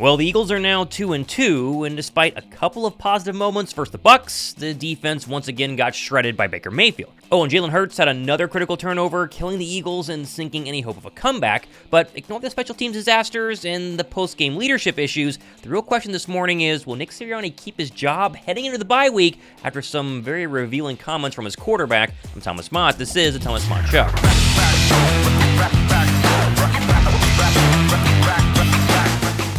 Well, the Eagles are now 2-2, and despite a couple of positive moments versus the Bucs, the defense once again got shredded by Baker Mayfield. Oh, and Jalen Hurts had another critical turnover, killing the Eagles and sinking any hope of a comeback. But ignore the special teams disasters and the post-game leadership issues. The real question this morning is, will Nick Sirianni keep his job heading into the bye week after some very revealing comments from his quarterback? I'm Thomas Mott. This is the Thomas Mott Show.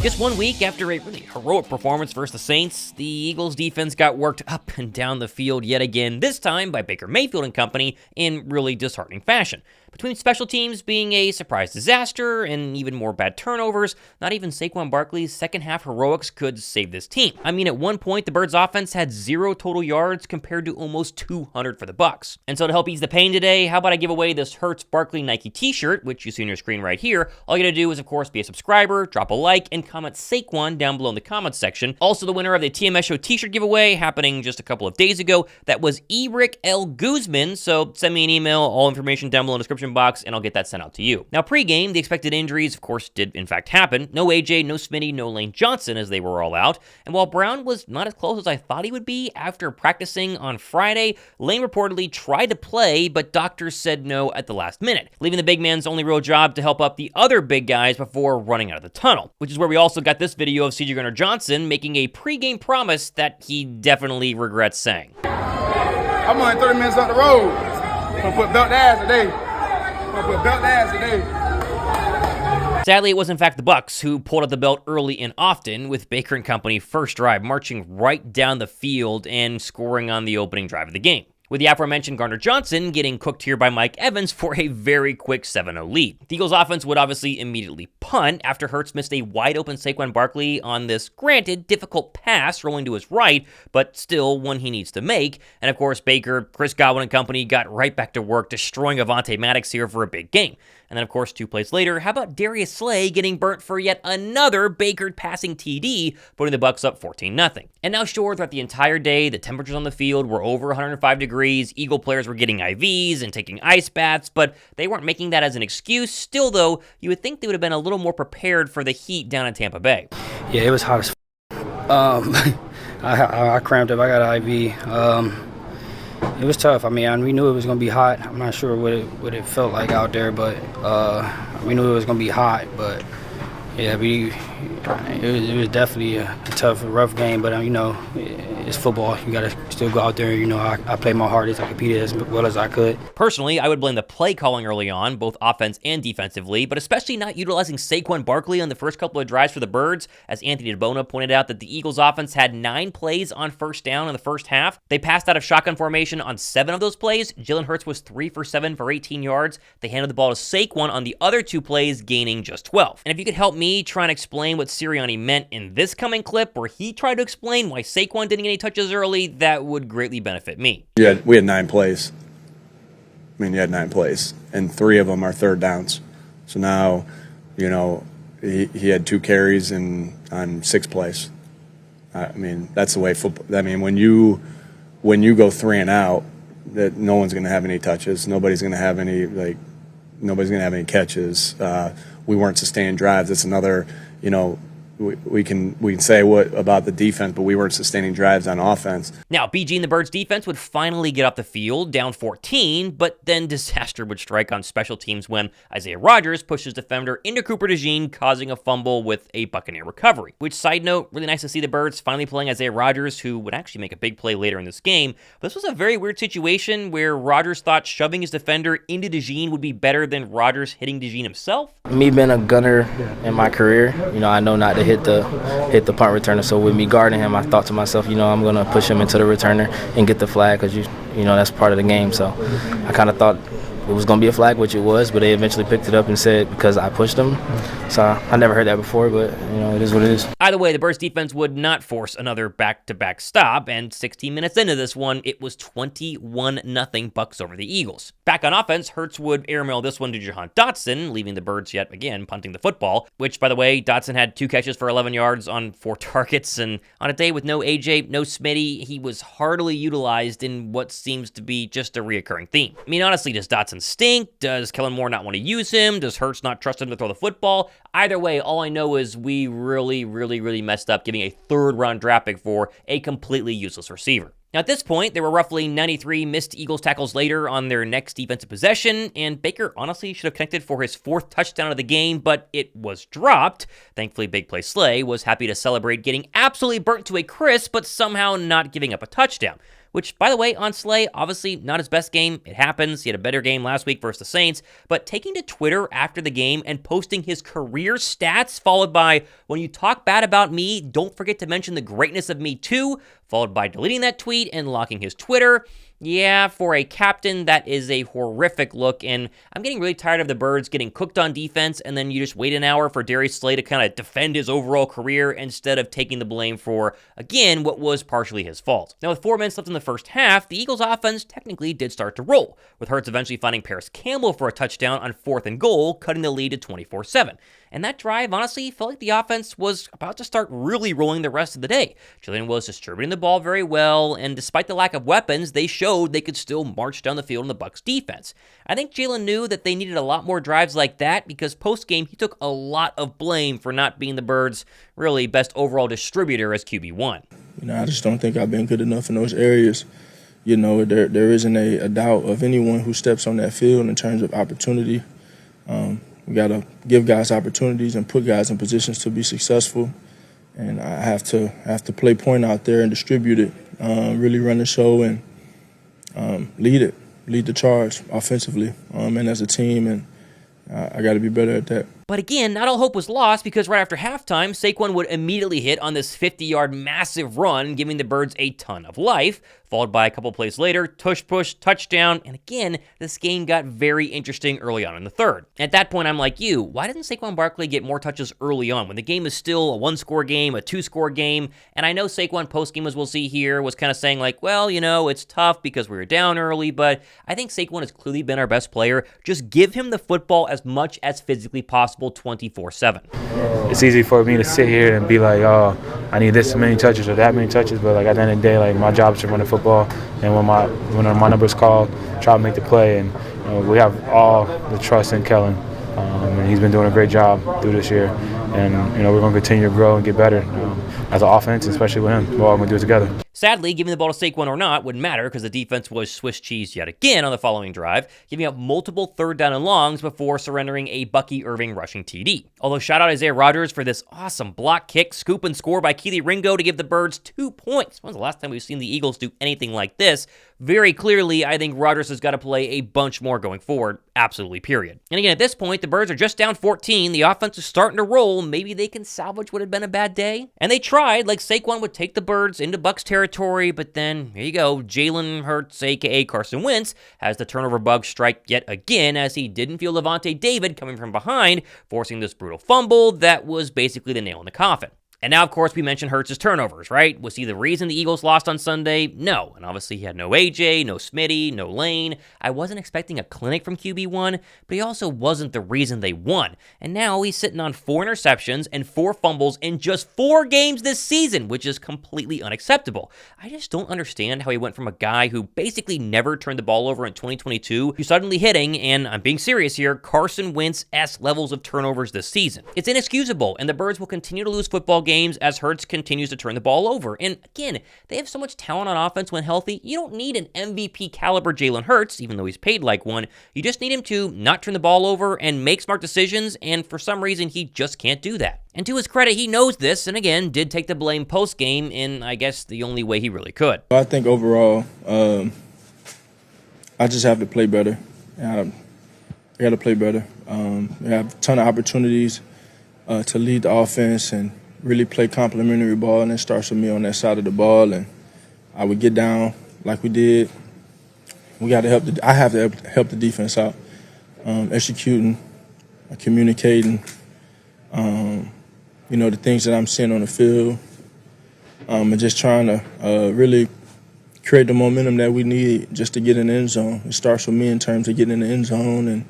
Just 1 week after a really heroic performance versus the Saints, the Eagles defense got worked up and down the field yet again, this time by Baker Mayfield and company in really disheartening fashion. Between special teams being a surprise disaster and even more bad turnovers, not even Saquon Barkley's second-half heroics could save this team. I mean, at one point, the Birds' offense had 0 total yards compared to almost 200 for the Bucs. And so to help ease the pain today, how about I give away this Hurts Barkley Nike t-shirt, which you see on your screen right here. All you gotta do is, of course, be a subscriber, drop a like, and comment Saquon down below in the comments section. Also, the winner of the TMS Show t-shirt giveaway happening just a couple of days ago, that was Eric L. Guzman, so send me an email, all information down below in the description box, and I'll get that sent out to you. Now, pre-game, the expected injuries, of course, did in fact happen. No AJ, no Smitty, no Lane Johnson, as they were all out. And while Brown was not as close as I thought he would be after practicing on Friday, Lane reportedly tried to play, but doctors said no at the last minute, leaving the big man's only real job to help up the other big guys before running out of the tunnel, which is where we also got this video of CJ Gardner-Johnson making a pre-game promise that he definitely regrets saying. I'm only 30 minutes up the road. I'm gonna put belt ass today. Sadly, it was in fact the Bucs who pulled out the belt early and often, with Baker and company first drive marching right down the field and scoring on the opening drive of the game, with the aforementioned Gardner-Johnson getting cooked here by Mike Evans for a very quick 7-0 lead. The Eagles offense would obviously immediately punt after Hurts missed a wide-open Saquon Barkley on this, granted, difficult pass rolling to his right, but still one he needs to make. And of course, Baker, Chris Godwin and company got right back to work destroying Avonte Maddox here for a big game. And then, of course, 2 plays later, how about Darius Slay getting burnt for yet another Baker passing TD, putting the Bucs up 14-0. And now, sure, throughout the entire day, the temperatures on the field were over 105 degrees, Eagle players were getting IVs and taking ice baths, but they weren't making that as an excuse. Still, though, you would think they would have been a little more prepared for the heat down in Tampa Bay. Yeah, it was hot as I cramped up. I got an IV. It was tough. I mean, we knew it was going to be hot. I'm not sure what it felt like out there, but we knew it was going to be hot. But yeah, it was definitely a tough, rough game. But you know, it's football. You got to still go out there. You know, I played my hardest. I competed as well as I could. Personally, I would blame the play calling early on, both offense and defensively, but especially not utilizing Saquon Barkley on the first couple of drives for the Birds, as Anthony DeBona pointed out that the Eagles offense had 9 plays on first down in the first half. They passed out of shotgun formation on 7 of those plays. Jalen Hurts was 3 for 7 for 18 yards. They handed the ball to Saquon on the other 2 plays, gaining just 12. And if you could help me try and explain what Sirianni meant in this coming clip, where he tried to explain why Saquon didn't get any touches early, that would greatly benefit me. We had 9 plays. I mean, you had 9 plays, and 3 of them are third downs. So now, you know, he had 2 carries on 6 plays. I mean, that's the way football. I mean, when you go 3 and out, that no one's going to have any touches. Nobody's going to have any catches. We weren't sustaining drives. That's another, you know. We can say what about the defense, but we weren't sustaining drives on offense. Now, BG and the Birds defense would finally get off the field, down 14, but then disaster would strike on special teams when Isaiah Rodgers pushes defender into Cooper DeJean, causing a fumble with a Buccaneer recovery. Which, side note, really nice to see the Birds finally playing Isaiah Rodgers, who would actually make a big play later in this game. But this was a very weird situation where Rodgers thought shoving his defender into DeJean would be better than Rodgers hitting DeJean himself. Me being a gunner in my career, you know, I know not to hit the punt returner. So with me guarding him, I thought to myself, you know, I'm going to push him into the returner and get the flag, because you know that's part of the game. So I kind of thought it was going to be a flag, which it was, but they eventually picked it up and said because I pushed them. So I never heard that before, but you know, it is what it is. Either way, the Birds defense would not force another back-to-back stop, and 16 minutes into this one, it was 21-0 Bucs over the Eagles. Back on offense, Hurts would airmail this one to Jahan Dotson, leaving the Birds yet again punting the football, which, by the way, Dotson had 2 catches for 11 yards on 4 targets, and on a day with no AJ, no Smitty, he was hardly utilized in what seems to be just a reoccurring theme. I mean, honestly, does Dotson Dotson stink? Does Kellen Moore not want to use him? Does Hurts not trust him to throw the football? Either way, all I know is we really messed up giving a third-round draft pick for a completely useless receiver. Now, at this point, there were roughly 93 missed Eagles tackles later on their next defensive possession, and Baker honestly should have connected for his 4th touchdown of the game, but it was dropped. Thankfully, Big Play Slay was happy to celebrate getting absolutely burnt to a crisp, but somehow not giving up a touchdown. Which, by the way, on Slay, obviously not his best game. It happens. He had a better game last week versus the Saints. But taking to Twitter after the game and posting his career stats, followed by, when you talk bad about me, don't forget to mention the greatness of me too, followed by deleting that tweet and locking his Twitter. Yeah, for a captain, that is a horrific look, and I'm getting really tired of the Birds getting cooked on defense, and then you just wait an hour for Darius Slay to kind of defend his overall career instead of taking the blame for, again, what was partially his fault. Now, with 4 minutes left in the first half, the Eagles' offense technically did start to roll, with Hurts eventually finding Paris Campbell for a touchdown on 4th and goal, cutting the lead to 24-7. And that drive, honestly, felt like the offense was about to start really rolling the rest of the day. Jalen was distributing the ball very well, and despite the lack of weapons, they showed they could still march down the field in the Bucs defense. I think Jalen knew that they needed a lot more drives like that because post-game, he took a lot of blame for not being the Birds' really best overall distributor as QB1. I just don't think I've been good enough in those areas. There isn't a doubt of anyone who steps on that field in terms of opportunity. We got to give guys opportunities and put guys in positions to be successful. And I have to play point out there and distribute it, really run the show and lead the charge offensively and as a team. And I got to be better at that. But again, not all hope was lost because right after halftime, Saquon would immediately hit on this 50-yard massive run, giving the Birds a ton of life, followed by a couple plays later, tush push, touchdown, and again, this game got very interesting early on in the third. At that point, I'm like you, why didn't Saquon Barkley get more touches early on when the game is still a 1-score game, a 2-score game? And I know Saquon post-game, as we'll see here, was kind of saying like, well, it's tough because we were down early, but I think Saquon has clearly been our best player. Just give him the football as much as physically possible 24/7. It's easy for me to sit here and be like, oh, I need this many touches or that many touches, but at the end of the day, my job is to run the football, and when my number is called, try to make the play, and we have all the trust in Kellen, and he's been doing a great job through this year, and we're going to continue to grow and get better as an offense, especially with him. We're all going to do it together. Sadly, giving the ball to Saquon or not wouldn't matter because the defense was Swiss cheese yet again on the following drive, giving up multiple 3rd down and longs before surrendering a Bucky Irving rushing TD. Although shout out Isaiah Rodgers for this awesome block kick, scoop and score by Keely Ringo to give the Birds 2 points. When's the last time we've seen the Eagles do anything like this? Very clearly, I think Rodgers has got to play a bunch more going forward. Absolutely, period. And again, at this point, the Birds are just down 14. The offense is starting to roll. Maybe they can salvage what had been a bad day. And they tried, like Saquon would take the Birds into Bucs territory, but then, here you go, Jalen Hurts, a.k.a. Carson Wentz, has the turnover bug strike yet again as he didn't feel Lavonte David coming from behind, forcing this brutal fumble that was basically the nail in the coffin. And now, of course, we mentioned Hurts' turnovers, right? Was he the reason the Eagles lost on Sunday? No. And obviously, he had no AJ, no Smitty, no Lane. I wasn't expecting a clinic from QB1, but he also wasn't the reason they won. And now he's sitting on 4 interceptions and 4 fumbles in just 4 games this season, which is completely unacceptable. I just don't understand how he went from a guy who basically never turned the ball over in 2022 to suddenly hitting, and I'm being serious here, Carson Wentz-esque levels of turnovers this season. It's inexcusable, and the Birds will continue to lose football games as Hurts continues to turn the ball over. And again, they have so much talent on offense when healthy. You don't need an MVP caliber Jalen Hurts, even though he's paid like one. You just need him to not turn the ball over and make smart decisions, and for some reason, he just can't do that. And to his credit, he knows this, and again, did take the blame post-game in, I guess, the only way he really could. I think overall, I just have to play better. I got to play better. We have a ton of opportunities to lead the offense and really play complementary ball, and it starts with me on that side of the ball. And I would get down like we did. We got to help. I have to help the defense out, executing, communicating. The things that I'm seeing on the field, and just trying to really create the momentum that we need just to get in the end zone. It starts with me in terms of getting in the end zone and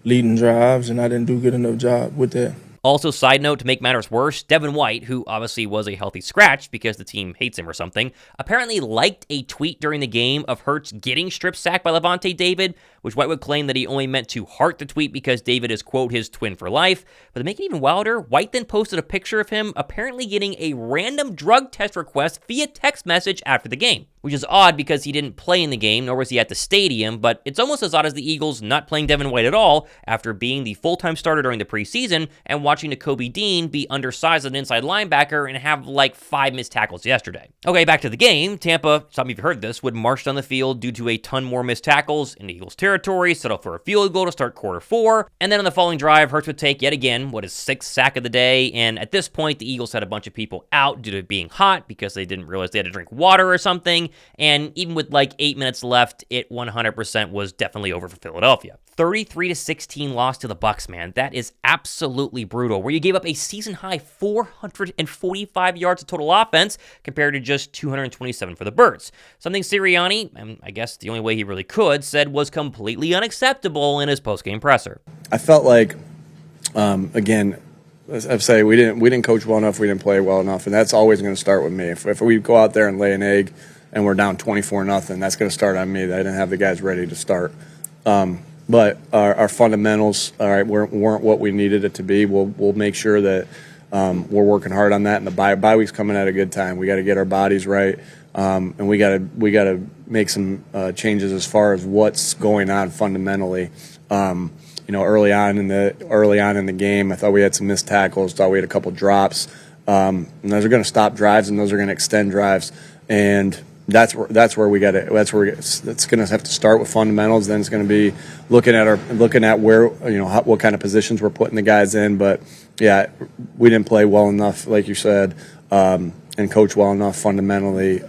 leading drives, and I didn't do a good enough job with that. Also, side note, to make matters worse, Devin White, who obviously was a healthy scratch because the team hates him or something, apparently liked a tweet during the game of Hurts getting strip sacked by Lavonte David, which White would claim that he only meant to heart the tweet because David is, quote, his twin for life. But to make it even wilder, White then posted a picture of him apparently getting a random drug test request via text message after the game, which is odd because he didn't play in the game, nor was he at the stadium, but it's almost as odd as the Eagles not playing Devin White at all after being the full-time starter during the preseason and watching Nakobe Dean be undersized as an inside linebacker and have like 5 missed tackles yesterday. Okay, back to the game. Tampa, some of you have heard this, would march down the field due to a ton more missed tackles in Eagles territory, settle for a field goal to start quarter 4, and then on the following drive, Hurts would take yet again what is 6th sack of the day, and at this point, the Eagles had a bunch of people out due to it being hot because they didn't realize they had to drink water or something, and even with like 8 minutes left, it 100% was definitely over for Philadelphia. 33-16 loss to the Bucs, man. That is absolutely brutal, where you gave up a season-high 445 yards of total offense compared to just 227 for the Birds. Something Sirianni, and I guess the only way he really could, said was completely unacceptable in his post-game presser. I felt like, again, I've said we didn't coach well enough, we didn't play well enough, and that's always going to start with me. If we go out there and lay an egg and we're down 24-0, that's going to start on me. That I didn't have the guys ready to start. But our fundamentals, all right, weren't what we needed it to be. We'll make sure that we're working hard on that. And the bye week's coming at a good time. We got to get our bodies right, and we got to make some changes as far as what's going on fundamentally. Early on in the game, I thought we had some missed tackles. Thought we had a couple drops, and those are going to stop drives, and those are going to extend drives, and that's where we got to. That's going to have to start with fundamentals. Then it's going to be looking at where what kind of positions we're putting the guys in. But yeah, we didn't play well enough, like you said, and coach well enough fundamentally,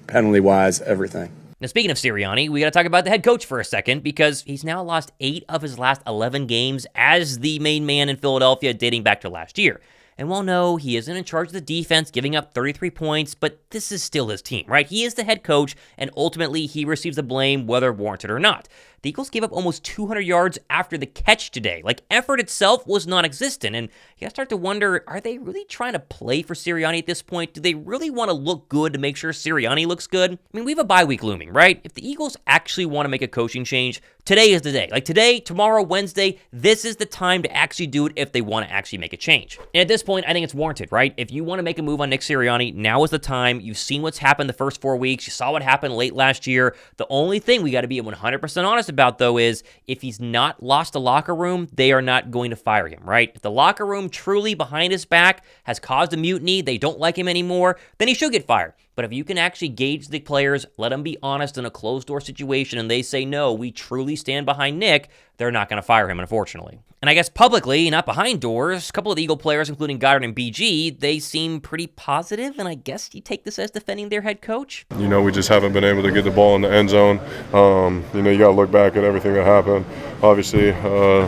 penalty wise, everything. Now, speaking of Sirianni, we got to talk about the head coach for a second because he's now lost 8 of his last 11 games as the main man in Philadelphia dating back to last year. And while no, he isn't in charge of the defense, giving up 33 points, but this is still his team, right? He is the head coach, and ultimately he receives the blame whether warranted or not. The Eagles gave up almost 200 yards after the catch today. Like, effort itself was non-existent, and you gotta start to wonder, are they really trying to play for Sirianni at this point? Do they really want to look good to make sure Sirianni looks good? I mean, we have a bye week looming, right? If the Eagles actually want to make a coaching change, today is the day. Like today, tomorrow, Wednesday, this is the time to actually do it if they want to actually make a change. And at this point, I think it's warranted, right? If you want to make a move on Nick Sirianni, now is the time. You've seen what's happened the first 4 weeks. You saw what happened late last year. The only thing we got to be 100% honest about, though, is if he's not lost the locker room, they are not going to fire him, right? If the locker room truly behind his back has caused a mutiny, they don't like him anymore, then he should get fired. But if you can actually gauge the players, let them be honest in a closed-door situation, and they say, no, we truly stand behind Nick, they're not going to fire him, unfortunately. And I guess publicly, not behind doors, a couple of the Eagle players, including Goddard and BG, they seem pretty positive, and I guess you take this as defending their head coach? We just haven't been able to get the ball in the end zone. You got to look back at everything that happened. Obviously,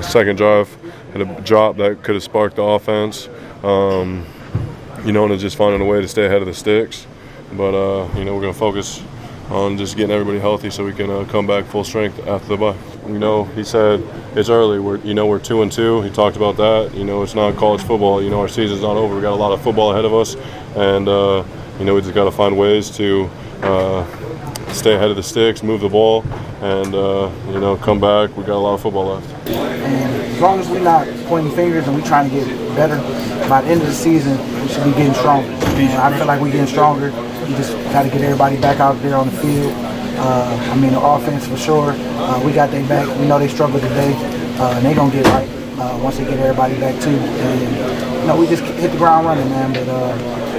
second drive had a drop that could have sparked the offense, and just finding a way to stay ahead of the sticks. But, we're going to focus on just getting everybody healthy so we can come back full strength after the bye. He said it's early. We're 2-2. He talked about that. It's not college football. Our season's not over. We got a lot of football ahead of us, and we just got to find ways to stay ahead of the sticks, move the ball, and come back. We got a lot of football left. As long as we're not pointing fingers and we're trying to get better, by the end of the season, we should be getting stronger. I feel like we're getting stronger. You just got to get everybody back out there on the field. The offense for sure. We got their back. We know they struggled today, and they're going to get right once they get everybody back too. And, we just hit the ground running, man. But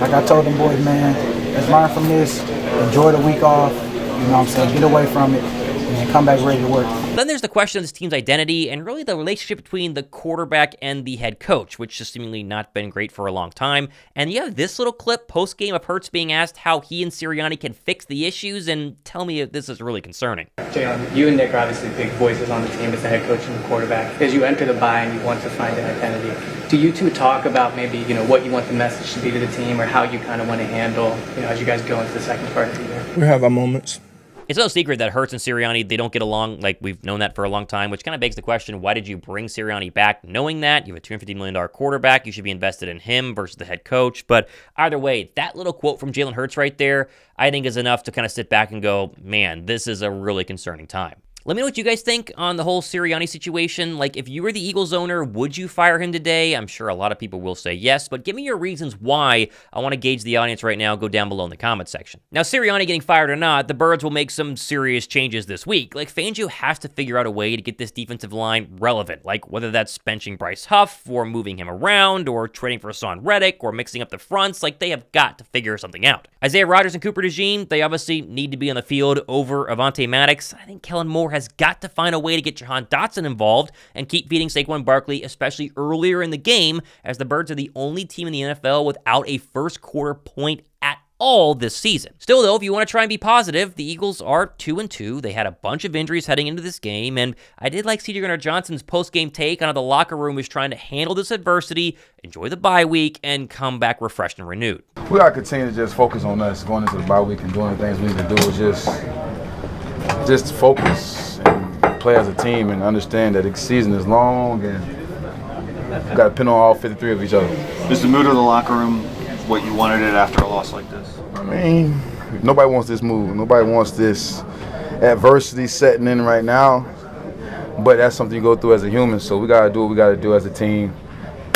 like I told them boys, man, let's learn from this. Enjoy the week off. Get away from it and come back ready to work. Then there's the question of this team's identity and really the relationship between the quarterback and the head coach, which has seemingly not been great for a long time. And you have this little clip post-game of Hurts being asked how he and Sirianni can fix the issues, and tell me if this is really concerning. Jahan, you and Nick are obviously big voices on the team as the head coach and the quarterback. As you enter the bye and you want to find an identity, do you two talk about maybe, what you want the message to be to the team or how you kind of want to handle, as you guys go into the second part of the year? We have our moments. It's no secret that Hurts and Sirianni, they don't get along. Like, we've known that for a long time, which kind of begs the question, why did you bring Sirianni back knowing that? You have a $250 million quarterback. You should be invested in him versus the head coach. But either way, that little quote from Jalen Hurts right there, I think is enough to kind of sit back and go, man, this is a really concerning time. Let me know what you guys think on the whole Sirianni situation. Like, if you were the Eagles owner, would you fire him today? I'm sure a lot of people will say yes, but give me your reasons why. I want to gauge the audience right now. Go down below in the comment section. Now, Sirianni getting fired or not, the Birds will make some serious changes this week. Like, Fangio has to figure out a way to get this defensive line relevant, like whether that's benching Bryce Huff or moving him around or trading for Hassan Reddick or mixing up the fronts. Like, they have got to figure something out. Isaiah Rodgers and Cooper DeJean, they obviously need to be on the field over Avonte Maddox. I think Kellen Moore has got to find a way to get Jahan Dotson involved and keep feeding Saquon Barkley, especially earlier in the game, as the Birds are the only team in the NFL without a first quarter point at all this season. Still, though, if you want to try and be positive, the Eagles are 2-2. They had a bunch of injuries heading into this game, and I did like C.J. Gardner-Johnson's post-game take on how the locker room is trying to handle this adversity, enjoy the bye week, and come back refreshed and renewed. We got to continue to just focus on us going into the bye week and doing the things we need to do. Just focus and play as a team and understand that the season is long and we got to depend on all 53 of each other. Is the mood of the locker room what you wanted it after a loss like this? I mean, nobody wants this move. Nobody wants this adversity setting in right now. But that's something you go through as a human. So we got to do what we got to do as a team,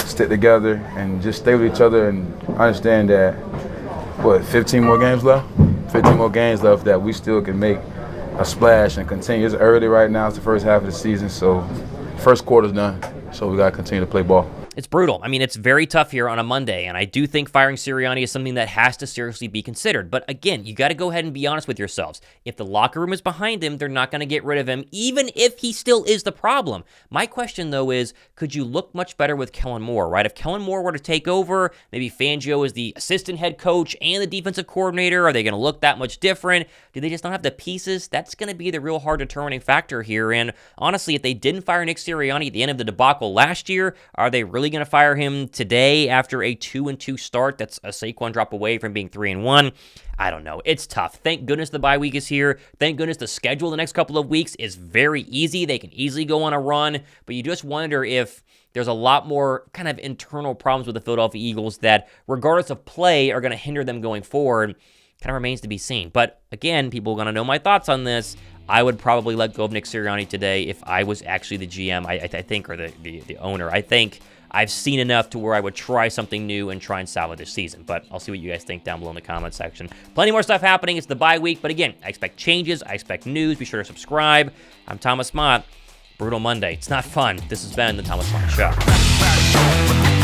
stick together and just stay with each other and understand that, 15 more games left? 15 more games left that we still can make a splash and continue. It's early right now. It's the first half of the season, so first quarter's done. So we got to continue to play ball. It's brutal. I mean, it's very tough here on a Monday, and I do think firing Sirianni is something that has to seriously be considered. But again, you got to go ahead and be honest with yourselves. If the locker room is behind him, they're not going to get rid of him, even if he still is the problem. My question, though, is could you look much better with Kellen Moore, right? If Kellen Moore were to take over, maybe Fangio is the assistant head coach and the defensive coordinator, are they going to look that much different? Do they just not have the pieces? That's going to be the real hard determining factor here. And honestly, if they didn't fire Nick Sirianni at the end of the debacle last year, are they really going to fire him today after a 2-2 start? That's a Saquon drop away from being 3-1. I don't know. It's tough. Thank goodness the bye week is here. Thank goodness the schedule the next couple of weeks is very easy. They can easily go on a run, but you just wonder if there's a lot more kind of internal problems with the Philadelphia Eagles that, regardless of play, are going to hinder them going forward. Kind of remains to be seen. But again, people are going to know my thoughts on this. I would probably let go of Nick Sirianni today if I was actually the GM, I think, or the owner. I think I've seen enough to where I would try something new and try and salvage this season. But I'll see what you guys think down below in the comment section. Plenty more stuff happening. It's the bye week. But again, I expect changes. I expect news. Be sure to subscribe. I'm Thomas Mott. Brutal Monday. It's not fun. This has been the Thomas Mott Show.